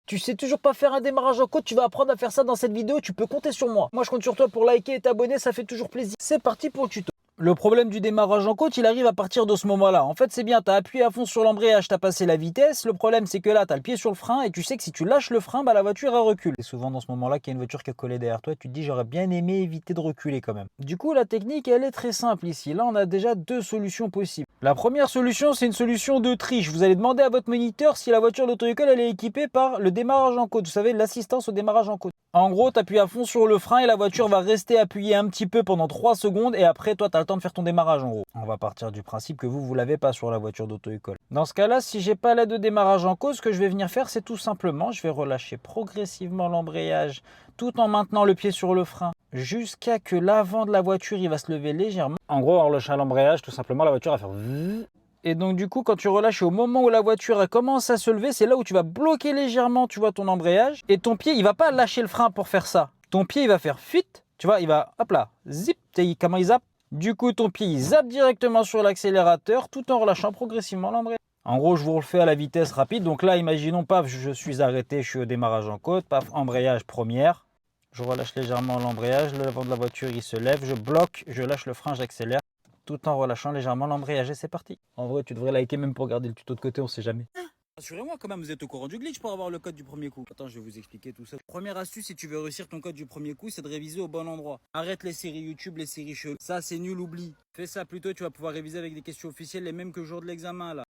Tu sais toujours pas faire un démarrage en côte, tu vas apprendre à faire ça dans cette vidéo, tu peux compter sur moi. Moi je compte sur toi pour liker et t'abonner, ça fait toujours plaisir. C'est parti pour le tuto. Le problème du démarrage en côte, il arrive à partir de ce moment-là. En fait, c'est bien, tu as appuyé à fond sur l'embrayage, tu as passé la vitesse. Le problème, c'est que là, tu as le pied sur le frein et tu sais que si tu lâches le frein, bah, la voiture, elle recule. C'est souvent dans ce moment-là qu'il y a une voiture qui est collée derrière toi. Tu te dis, j'aurais bien aimé éviter de reculer quand même. Du coup, la technique, elle est très simple ici. Là, on a déjà deux solutions possibles. La première solution, c'est une solution de triche. Vous allez demander à votre moniteur si la voiture d'auto-école, elle est équipée par le démarrage en côte. Vous savez, l'assistance au démarrage en côte. En gros, tu appuies à fond sur le frein et la voiture va rester appuyée un petit peu pendant 3 secondes et après, toi, tu as le temps de faire ton démarrage en gros. On va partir du principe que vous l'avez pas sur la voiture d'auto-école. Dans ce cas-là, si j'ai pas l'aide de démarrage en côte, ce que je vais venir faire, c'est tout simplement, je vais relâcher progressivement l'embrayage tout en maintenant le pied sur le frein jusqu'à que l'avant de la voiture, il va se lever légèrement. En gros, en relâchant l'embrayage, tout simplement, la voiture va faire... Et donc du coup, quand tu relâches au moment où la voiture elle commence à se lever, c'est là où tu vas bloquer légèrement, tu vois, ton embrayage. Et ton pied, il va pas lâcher le frein pour faire ça. Ton pied, il va faire fuite, tu vois, il va, hop là, zip, comment il zappe. Du coup, ton pied, il zappe directement sur l'accélérateur tout en relâchant progressivement l'embrayage. En gros, je vous refais à la vitesse rapide. Donc là, imaginons, paf, je suis arrêté, je suis au démarrage en côte, paf, embrayage première. Je relâche légèrement l'embrayage, l'avant de la voiture, il se lève, je bloque, je lâche le frein, j'accélère tout en relâchant légèrement l'embrayage et c'est parti. En vrai, tu devrais liker même pour garder le tuto de côté, on sait jamais. Rassurez-moi quand même, vous êtes au courant du glitch pour avoir le code du premier coup. Attends, je vais vous expliquer tout ça. Première astuce, si tu veux réussir ton code du premier coup, c'est de réviser au bon endroit. Arrête les séries YouTube, les séries cheloues. Ça, c'est nul, oublie. Fais ça plutôt, tu vas pouvoir réviser avec des questions officielles, les mêmes que le jour de l'examen là.